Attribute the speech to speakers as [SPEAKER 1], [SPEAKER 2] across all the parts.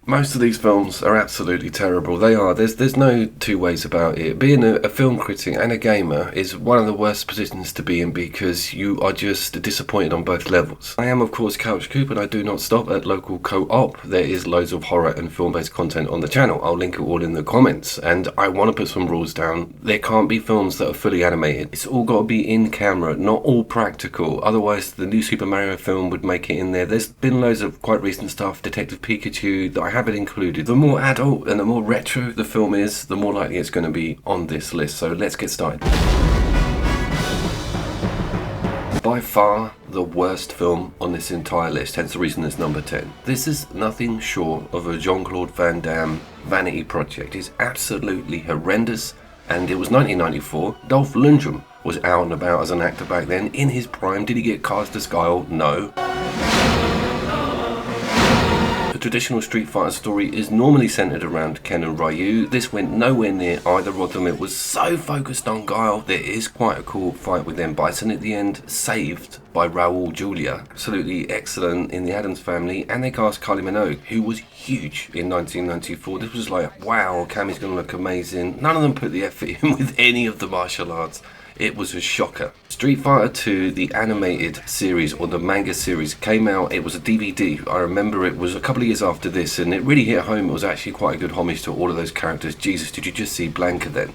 [SPEAKER 1] Most of these films are absolutely terrible. They are. There's no two ways about it. Being a film critic and a gamer is one of the worst positions to be in because you are just disappointed on both levels. I am, of course, Couch Coop, and I do not stop at local co-op. There is loads of horror and film-based content on the channel. I'll link it all in the comments. And I want to put some rules down. There can't be films that are fully animated. It's all got to be in camera, not all practical. Otherwise, the new Super Mario film would make it in there. There's been loads of quite recent stuff, Detective Pikachu, that I have it included. The more adult and the more retro the film is, the more likely it's going to be on this list. So let's get started. By far the worst film on this entire list, hence the reason it's number 10. This is nothing short of a Jean-Claude Van Damme vanity project. It's absolutely horrendous, and it was 1994. Dolph Lundgren was out and about as an actor back then, in his prime. Did he get cast as Guile? No. The traditional Street Fighter story is normally centered around Ken and Ryu. This went nowhere near either of them. It was so focused on Guile. There is quite a cool fight with them Bison at the end, saved by Raul Julia. Absolutely excellent in the Addams Family, and they cast Kylie Minogue, who was huge in 1994. This was like, wow, Cammy's gonna look amazing. None of them put the effort in with any of the martial arts. It was a shocker. Street Fighter 2, the animated series or the manga series, came out. It was a DVD. I remember it was a couple of years after this, and it really hit home. It was actually quite a good homage to all of those characters. Jesus, did you just see Blanca then?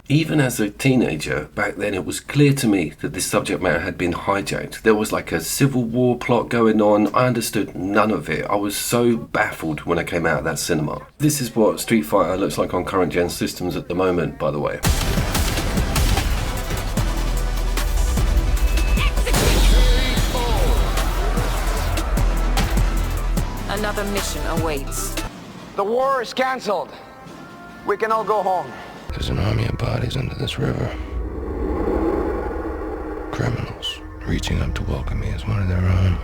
[SPEAKER 1] Even as a teenager, back then it was clear to me that this subject matter had been hijacked. There was like a civil war plot going on. I understood none of it. I was so baffled when I came out of that cinema. This is what Street Fighter looks like on current gen systems at the moment, by the way.
[SPEAKER 2] Another mission awaits.
[SPEAKER 3] The war is cancelled. We can all go home.
[SPEAKER 4] There's an army of bodies under this river. Criminals reaching up to welcome me as one of their own.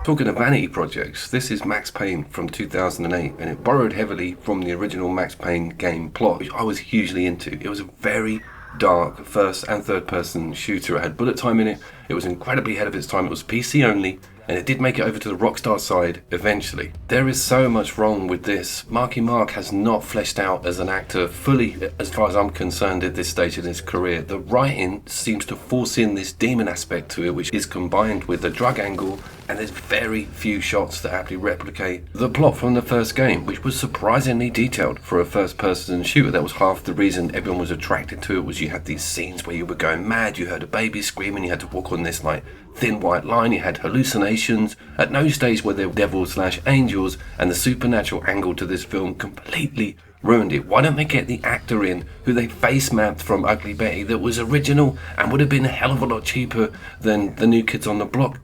[SPEAKER 1] Talking of vanity projects, this is Max Payne from 2008, and it borrowed heavily from the original Max Payne game plot, which I was hugely into. It was a very dark first and third person shooter. It had bullet time in it. It was incredibly ahead of its time. It was PC only, and it did make it over to the Rockstar side eventually. There is so much wrong with this. Marky Mark has not fleshed out as an actor fully, as far as I'm concerned, at this stage in his career. The writing seems to force in this demon aspect to it, which is combined with the drug angle, and there's very few shots that aptly replicate the plot from the first game, which was surprisingly detailed for a first-person shooter. That was half the reason everyone was attracted to it, was you had these scenes where you were going mad, you heard a baby screaming, you had to walk on this like thin white line, you had hallucinations. At no stage were there devils/angels, and the supernatural angle to this film completely ruined it. Why don't they get the actor in who they face mapped from Ugly Betty that was original and would have been a hell of a lot cheaper than the New Kids on the Block?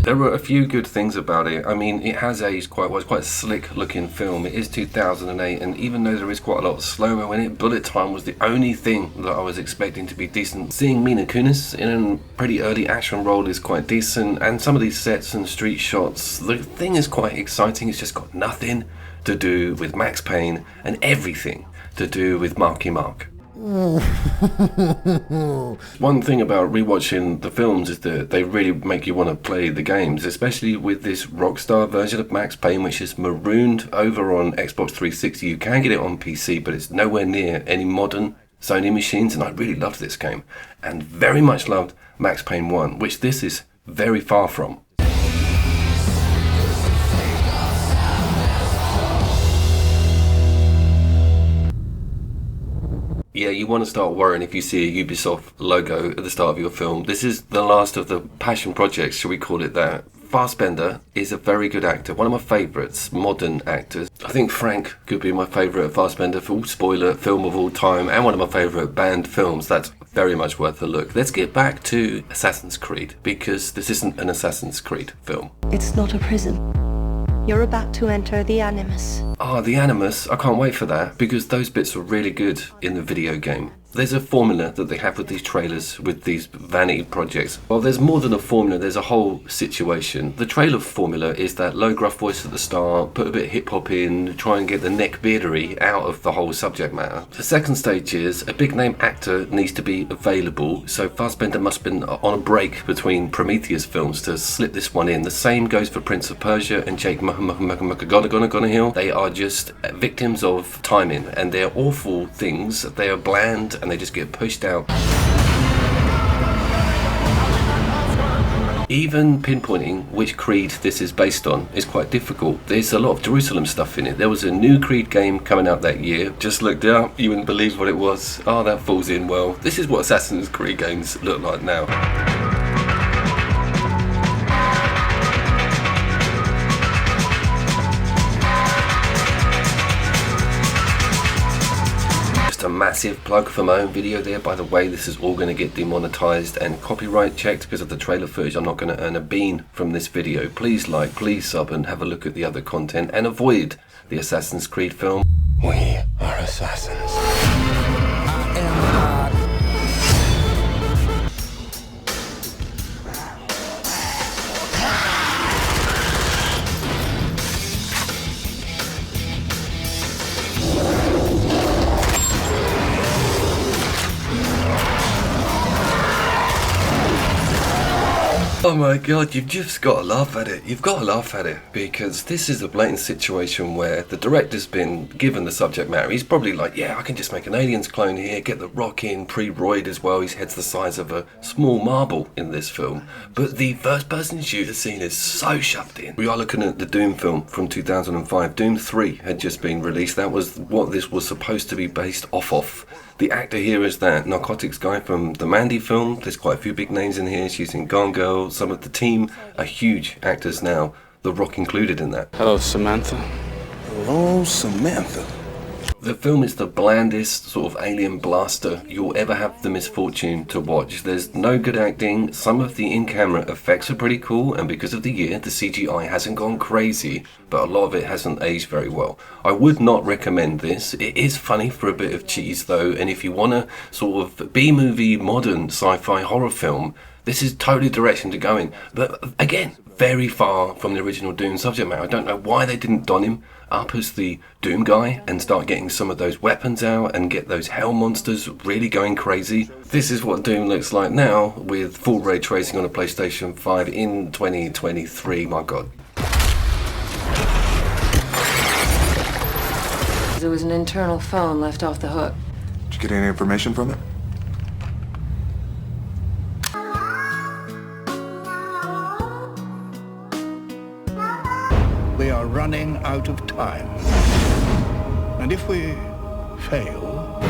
[SPEAKER 1] There were a few good things about it. I mean, it has aged quite well. It's quite a slick looking film. It is 2008, and even though there is quite a lot of slow-mo in it, bullet time was the only thing that I was expecting to be decent. Seeing Mila Kunis in a pretty early action role is quite decent, and some of these sets and street shots, the thing is quite exciting. It's just got nothing to do with Max Payne and everything to do with Marky Mark. One thing about rewatching the films is that they really make you want to play the games, especially with this Rockstar version of Max Payne, which is marooned over on Xbox 360. You can get it on PC, but it's nowhere near any modern Sony machines, and I really loved this game, and very much loved Max Payne 1, which this is very far from. Yeah, you want to start worrying if you see a Ubisoft logo at the start of your film. This is the last of the passion projects, shall we call it that. Fassbender is a very good actor, one of my favourites, modern actors. I think Frank could be my favourite Fassbender spoiler film of all time, and one of my favourite banned films. That's very much worth a look. Let's get back to Assassin's Creed, because this isn't an Assassin's Creed film.
[SPEAKER 5] It's not a prison. You're about to enter the Animus.
[SPEAKER 1] The Animus, I can't wait for that, because those bits were really good in the video game. There's a formula that they have with these trailers, with these vanity projects. Well, there's more than a formula, there's a whole situation. The trailer formula is that low gruff voice at the start, put a bit of hip hop in, try and get the neck beardery out of the whole subject matter. The second stage is a big name actor needs to be available, so Fassbender must have been on a break between Prometheus films to slip this one in. The same goes for Prince of Persia and Jake Gyllenhaal. They are just victims of timing, and they're awful things. They are bland and they just get pushed out. Even pinpointing which Creed this is based on is quite difficult. There's a lot of Jerusalem stuff in it. There was a new Creed game coming out that year. Just looked it up, you wouldn't believe what it was. Oh, that falls in well. This is what Assassin's Creed games look like now. A massive plug for my own video there. By the way, this is all going to get demonetized and copyright checked because of the trailer footage. I'm not going to earn a bean from this video. Please like, please sub, and have a look at the other content and avoid the Assassin's Creed film.
[SPEAKER 4] We are assassins.
[SPEAKER 1] Oh my god, you've just got to laugh at it. You've got to laugh at it because this is a blatant situation where the director's been given the subject matter. He's probably like, yeah, I can just make an Aliens clone here, get The Rock in, pre-roid as well. His head's the size of a small marble in this film. But the first person shooter scene is so shoved in. We are looking at the Doom film from 2005. Doom 3 had just been released. That was what this was supposed to be based off of. The actor here is that narcotics guy from the Mandy film. There's quite a few big names in here. She's in Gone Girl. Some of the team are huge actors now, The Rock included in that.
[SPEAKER 6] Hello, Samantha.
[SPEAKER 4] Hello, Samantha.
[SPEAKER 1] The film is the blandest sort of alien blaster you'll ever have the misfortune to watch. There's no good acting. Some of the in-camera effects are pretty cool, and because of the year, the CGI hasn't gone crazy, but a lot of it hasn't aged very well. I would not recommend this. It is funny for a bit of cheese though, and if you want a sort of B-movie modern sci-fi horror film, this is totally the direction to go in. But again, very far from the original Doom subject matter. I don't know why they didn't don him up as the Doom guy and start getting some of those weapons out and get those hell monsters really going crazy. This is what Doom looks like now with full ray tracing on a PlayStation 5 in 2023. My god.
[SPEAKER 2] There was an internal phone left off the hook.
[SPEAKER 7] Did you get any information from it?
[SPEAKER 8] We are running out of time. And if we fail,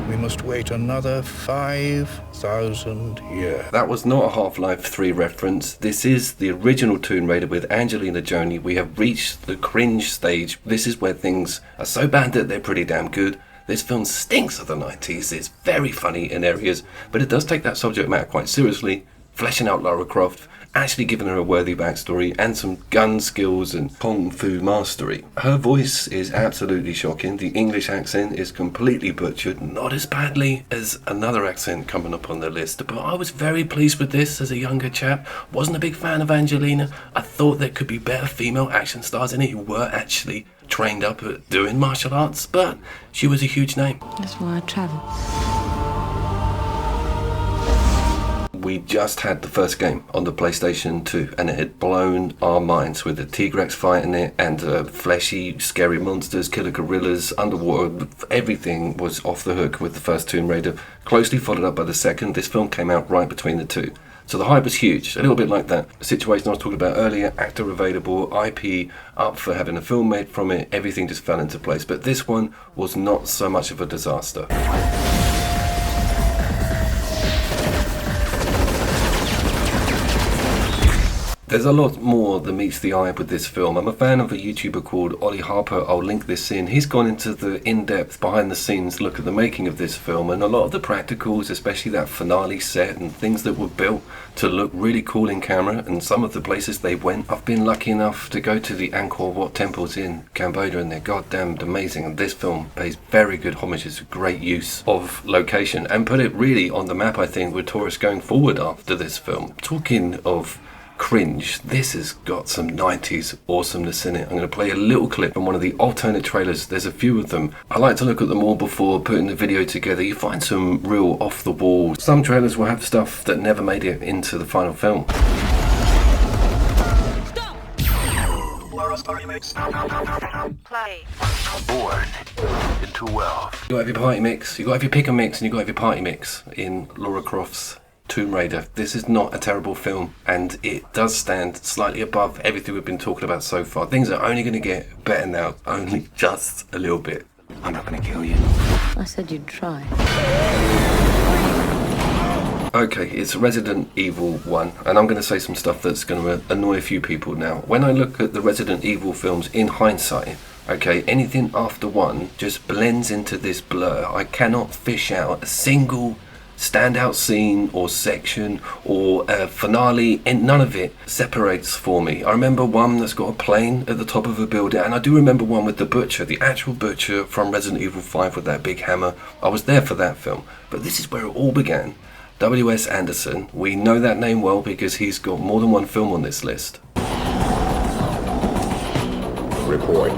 [SPEAKER 8] we must wait another 5,000 years.
[SPEAKER 1] That was not a Half-Life 3 reference. This is the original Tomb Raider with Angelina Jolie. We have reached the cringe stage. This is where things are so bad that they're pretty damn good. This film stinks of the 90s. It's very funny in areas, but it does take that subject matter quite seriously, fleshing out Lara Croft, actually giving her a worthy backstory and some gun skills and kung fu mastery. Her voice is absolutely shocking. The English accent is completely butchered, not as badly as another accent coming up on the list, but I was very pleased with this as a younger chap. Wasn't a big fan of Angelina. I thought there could be better female action stars in it who were actually trained up at doing martial arts, but she was a huge name.
[SPEAKER 2] That's why I travel.
[SPEAKER 1] We just had the first game on the PlayStation 2 and it had blown our minds with the T-Rex fight in it and fleshy, scary monsters, killer gorillas, underwater. Everything was off the hook with the first Tomb Raider, closely followed up by the second. This film came out right between the two. So the hype was huge, a little bit like that situation I was talking about earlier, actor available, IP up for having a film made from it, everything just fell into place. But this one was not so much of a disaster. There's a lot more that meets the eye with this film. I'm a fan of a YouTuber called Ollie Harper. I'll link this in. He's gone into the in-depth behind-the-scenes look at the making of this film, and a lot of the practicals, especially that finale set and things that were built to look really cool in camera, and some of the places they went. I've been lucky enough to go to the Angkor Wat temples in Cambodia, and they're goddamn amazing, and this film pays very good homage. It's a great use of location and put it really on the map, I think, with tourists going forward after this film. Talking of cringe, this has got some 90s awesomeness in it. I'm going to play a little clip from one of the alternate trailers. There's a few of them. I like to look at them all before putting the video together. You find some real off the wall. Some trailers will have stuff that never made it into the final film.
[SPEAKER 6] Play.
[SPEAKER 4] Born into wealth.
[SPEAKER 1] You got to have your party mix, you got to have your pick and mix, and you got to have your party mix in Lara Croft's Tomb Raider. This is not a terrible film, and it does stand slightly above everything we've been talking about so far. Things are only going to get better now, only just a little bit.
[SPEAKER 3] I'm not gonna kill you.
[SPEAKER 2] I said you'd try.
[SPEAKER 1] Okay, it's Resident Evil 1, and I'm going to say some stuff that's going to annoy a few people now. When I look at the Resident Evil films in hindsight, okay, anything after 1 just blends into this blur. I cannot fish out a single standout scene or section or a finale, and none of it separates for me. I remember one that's got a plane at the top of a building, and I do remember one with the butcher, the actual butcher from Resident Evil 5 with that big hammer. I was there for that film, but this is where it all began. W.S. Anderson, we know that name well because he's got more than one film on this list.
[SPEAKER 4] Report.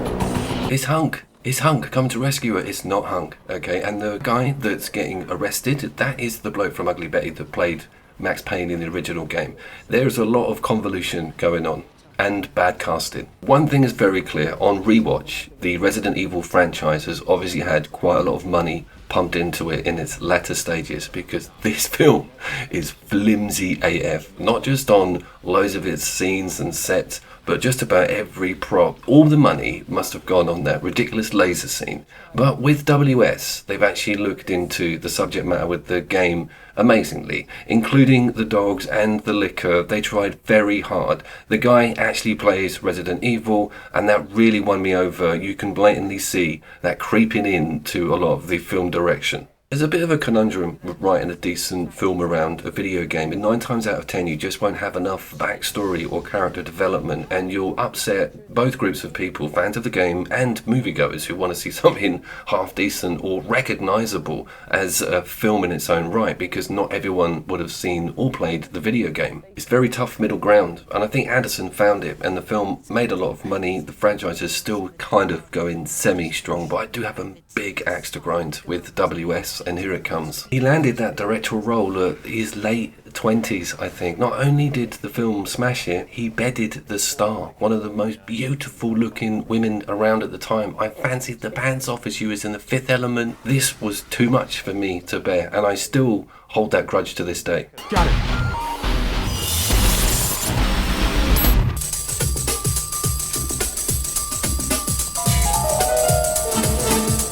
[SPEAKER 1] It's Hunk. It's Hunk coming to rescue her. It's not Hunk, okay? And the guy that's getting arrested, that is the bloke from Ugly Betty that played Max Payne in the original game. There's a lot of convolution going on and bad casting. One thing is very clear, on rewatch, the Resident Evil franchise has obviously had quite a lot of money pumped into it in its latter stages, because this film is flimsy AF, not just on loads of its scenes and sets, but just about every prop. All the money must have gone on that ridiculous laser scene. But with WS, they've actually looked into the subject matter with the game amazingly, including the dogs and the liquor. They tried very hard. The guy actually plays Resident Evil, and that really won me over. You can blatantly see that creeping into a lot of the film direction. There's a bit of a conundrum with writing a decent film around a video game, and 9 times out of 10 you just won't have enough backstory or character development, and you'll upset both groups of people, fans of the game and moviegoers who want to see something half decent or recognisable as a film in its own right, because not everyone would have seen or played the video game. It's very tough middle ground, and I think Anderson found it, and the film made a lot of money. The franchise is still kind of going semi-strong, but I do have a big axe to grind with WS, and here it comes. He landed that directorial role at his late 20s, I think. Not only did the film smash it, he bedded the star, one of the most beautiful looking women around at the time. I fancied the pants off as she was in The Fifth Element. This was too much for me to bear, and I still hold that grudge to this day.
[SPEAKER 3] Got it.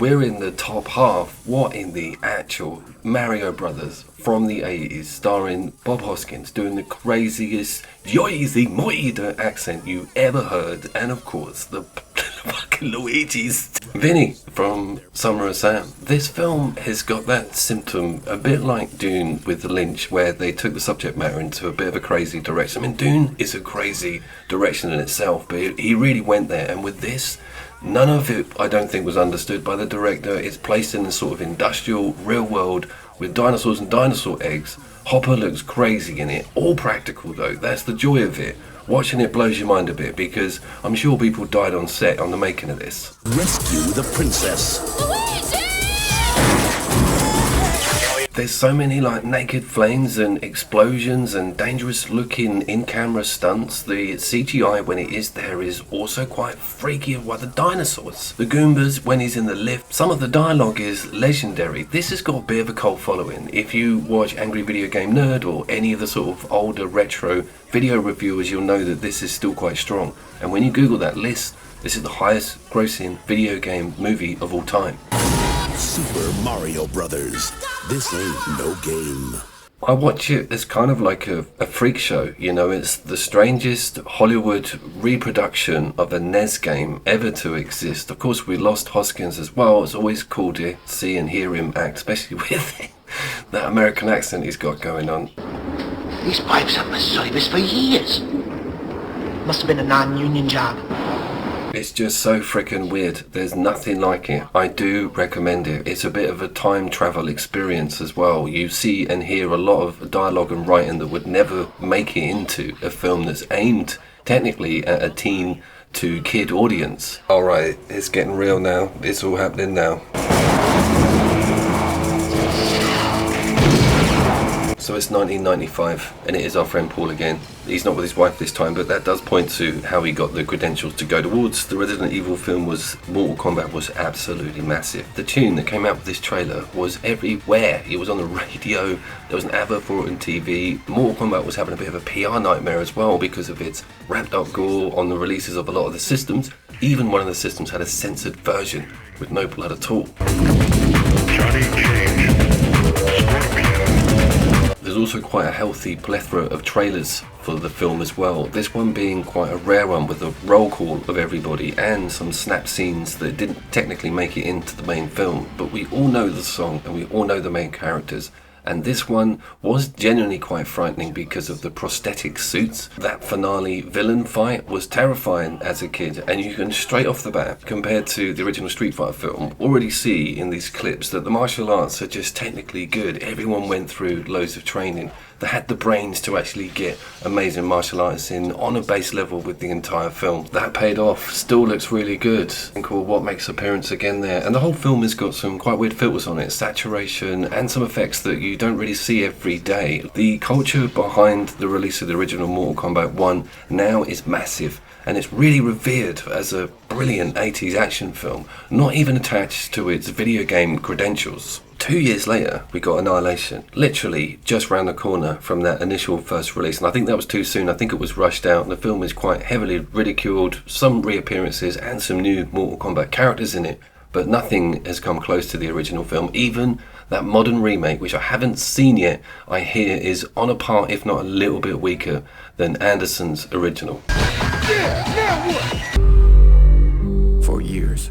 [SPEAKER 1] We're in the top half. What in the actual Mario Brothers from the 80s, starring Bob Hoskins doing the craziest yoizy moida accent you ever heard, and of course the fucking Luigi's Vinny from Summer of Sam. This film has got that symptom a bit like Dune with Lynch, where they took the subject matter into a bit of a crazy direction. I mean, Dune is a crazy direction in itself, but he really went there, and with this, none of it, I don't think, was understood by the director. It's placed in the sort of industrial, real world with dinosaurs and dinosaur eggs. Hopper looks crazy in it. All practical though, that's the joy of it. Watching it blows your mind a bit, because I'm sure people died on set on the making of this.
[SPEAKER 9] Rescue the princess.
[SPEAKER 1] There's so many like naked flames and explosions and dangerous looking in-camera stunts. The CGI when it is there is also quite freaky. What the dinosaurs, the Goombas when he's in the lift, some of the dialogue is legendary. This has got a bit of a cult following. If you watch Angry Video Game Nerd or any of the sort of older retro video reviewers, you'll know that this is still quite strong. And when you Google that list, this is the highest grossing video game movie of all time.
[SPEAKER 9] Super Mario Brothers. This ain't no game.
[SPEAKER 1] I watch it as kind of like a freak show, you know. It's the strangest Hollywood reproduction of a NES game ever to exist. Of course, we lost Hoskins as well. It's always cool to see and hear him act, especially with that American accent he's got going on.
[SPEAKER 9] These pipes have been service for years. Must have been a non-union job.
[SPEAKER 1] It's just so freaking weird. There's nothing like it. I do recommend it. It's a bit of a time travel experience as well. You see and hear a lot of dialogue and writing that would never make it into a film that's aimed technically at a teen to kid audience. Alright, it's getting real now. It's all happening now. So it's 1995, and it is our friend Paul again. He's not with his wife this time, but that does point to how he got the credentials to go towards the Resident Evil film. Mortal Kombat was absolutely massive. The tune that came out with this trailer was everywhere. It was on the radio, there was an advert for it on TV. Mortal Kombat was having a bit of a PR nightmare as well because of its ramped up gore on the releases of a lot of the systems. Even one of the systems had a censored version with no blood at all.
[SPEAKER 8] Johnny Cage.
[SPEAKER 1] There's also quite a healthy plethora of trailers for the film as well. This one being quite a rare one with a roll call of everybody and some snap scenes that didn't technically make it into the main film. But we all know the song and we all know the main characters. And this one was genuinely quite frightening because of the prosthetic suits. That finale villain fight was terrifying as a kid, and you can straight off the bat, compared to the original Street Fighter film, already see in these clips that the martial arts are just technically good. Everyone went through loads of training. They had the brains to actually get amazing martial arts in on a base level with the entire film. That paid off. Still looks really good. And cool, what makes appearance again there. And the whole film has got some quite weird filters on it, saturation and some effects that you don't really see every day. The culture behind the release of the original Mortal Kombat 1 now is massive, and it's really revered as a brilliant 80s action film, not even attached to its video game credentials. 2 years later, we got Annihilation, literally just round the corner from that initial first release, and I think that was too soon. I think it was rushed out, and the film is quite heavily ridiculed, some reappearances and some new Mortal Kombat characters in it, but nothing has come close to the original film. Even that modern remake, which I haven't seen yet, I hear is on a par, if not a little bit weaker, than Anderson's original.
[SPEAKER 7] For years,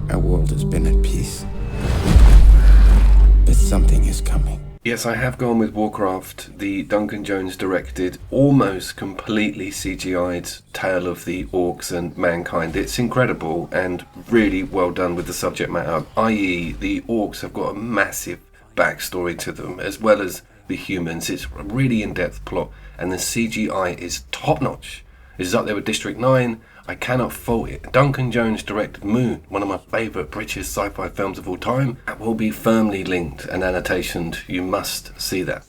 [SPEAKER 7] our world has been at peace. But something is coming.
[SPEAKER 1] Yes, I have gone with Warcraft, the Duncan Jones directed, almost completely CGI'd tale of the orcs and mankind. It's incredible and really well done with the subject matter, i.e. the orcs have got a massive backstory to them, as well as the humans. It's a really in-depth plot, and the CGI is top-notch. It's up there with District 9. I cannot fault it. Duncan Jones directed Moon, one of my favourite British sci-fi films of all time. That will be firmly linked and annotationed. You must see that.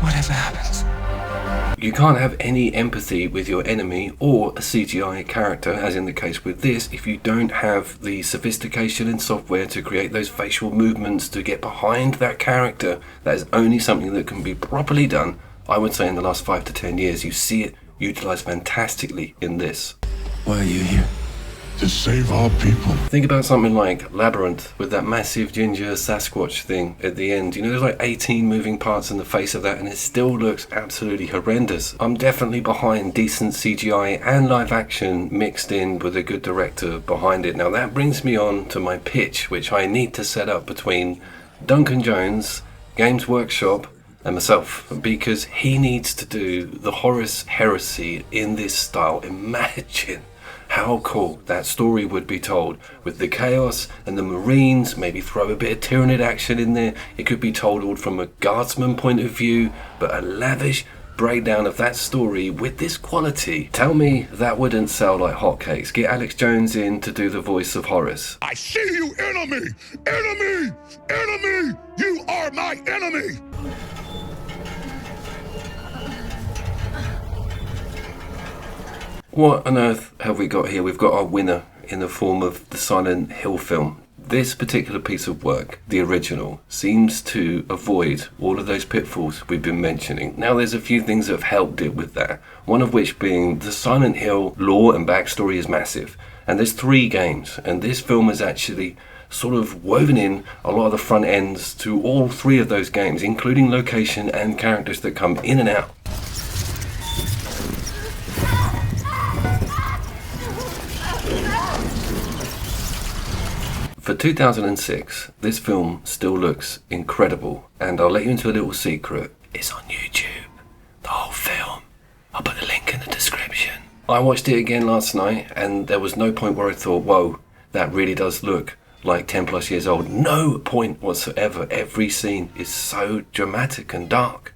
[SPEAKER 7] Whatever happens,
[SPEAKER 1] you can't have any empathy with your enemy or a CGI character, as in the case with this, if you don't have the sophistication in software to create those facial movements to get behind that character. That is only something that can be properly done, I would say, in the last 5 to 10 years. You see it utilised fantastically in this.
[SPEAKER 7] why are you here?
[SPEAKER 8] To save our people.
[SPEAKER 1] Think about something like Labyrinth with that massive ginger Sasquatch thing at the end. You know, there's like 18 moving parts in the face of that and it still looks absolutely horrendous. I'm definitely behind decent CGI and live action mixed in with a good director behind it. Now that brings me on to my pitch, which I need to set up between Duncan Jones, Games Workshop, and myself, because he needs to do the Horus Heresy in this style. Imagine how cool that story would be told with the Chaos and the Marines, maybe throw a bit of Tyranid action in there. It could be told all from a guardsman point of view, but a lavish breakdown of that story with this quality. Tell me that wouldn't sell like hotcakes. Get Alex Jones in to do the voice of Horus.
[SPEAKER 8] I see you, enemy! Enemy! Enemy! You are my enemy!
[SPEAKER 1] What on earth have we got here? We've got our winner in the form of the Silent Hill film. This particular piece of work, the original, seems to avoid all of those pitfalls we've been mentioning. Now there's a few things that have helped it with that, one of which being the Silent Hill lore and backstory is massive. And there's 3 games, and this film has actually sort of woven in a lot of the front ends to all three of those games, including location and characters that come in and out. For 2006, this film still looks incredible, and I'll let you into a little secret. It's on YouTube, the whole film. I'll put the link in the description. I watched it again last night, and there was no point where I thought, whoa, that really does look like 10 plus years old. No point whatsoever. Every scene is so dramatic and dark.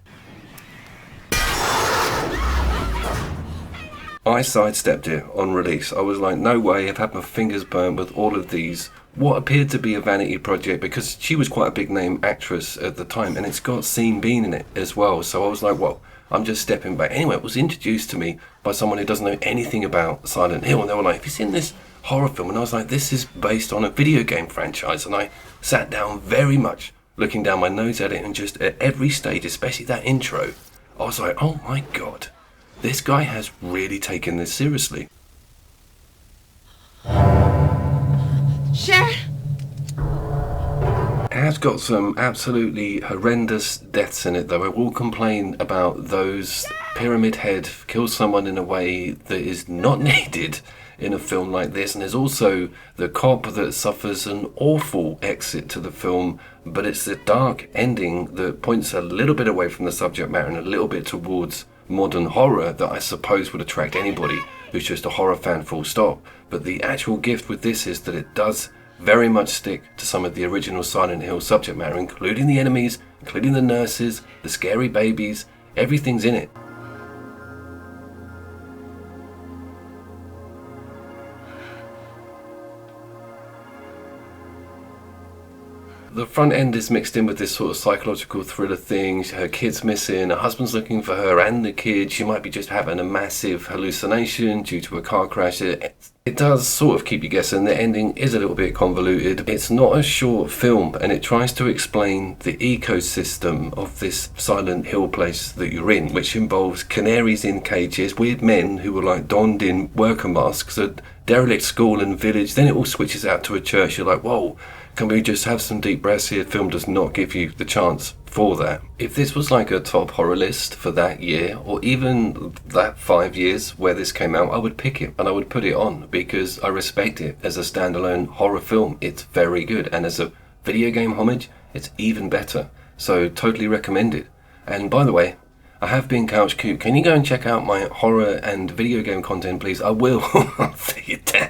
[SPEAKER 1] I sidestepped it on release. I was like, no way, I've had my fingers burnt with all of these. What appeared to be a vanity project, because she was quite a big name actress at the time, and it's got Sean Bean in it as well. So I was like, well, I'm just stepping back. Anyway, it was introduced to me by someone who doesn't know anything about Silent Hill, and they were like, have you seen this horror film? And I was like, this is based on a video game franchise. And I sat down very much looking down my nose at it, and just at every stage, especially that intro, I was like, oh my god, this guy has really taken this seriously.
[SPEAKER 6] Sharon!
[SPEAKER 1] It has got some absolutely horrendous deaths in it, though. I will complain about those. Pyramid Head kills someone in a way that is not needed in a film like this, and there's also the cop that suffers an awful exit to the film, but it's the dark ending that points a little bit away from the subject matter and a little bit towards modern horror that I suppose would attract anybody who's just a horror fan, full stop. But the actual gift with this is that it does very much stick to some of the original Silent Hill subject matter, including the enemies, including the nurses, the scary babies. Everything's in it. The front end is mixed in with this sort of psychological thriller thing. Her kid's missing, her husband's looking for her and the kid. She might be just having a massive hallucination due to a car crash. It does sort of keep you guessing. The ending is a little bit convoluted. It's not a short film, and it tries to explain the ecosystem of this Silent Hill place that you're in, which involves canaries in cages, weird men who are like donned in worker masks, a derelict school and village. Then it all switches out to a church. You're like, whoa, can we just have some deep breaths here? Film does not give you the chance for that. If this was like a top horror list for that year, or even that 5 years where this came out, I would pick it and I would put it on, because I respect it as a standalone horror film. It's very good, and as a video game homage, it's even better. So totally recommend it. And by the way, I have been Couch Coop. Can you go and check out my horror and video game content, please? I will. I'll see you down.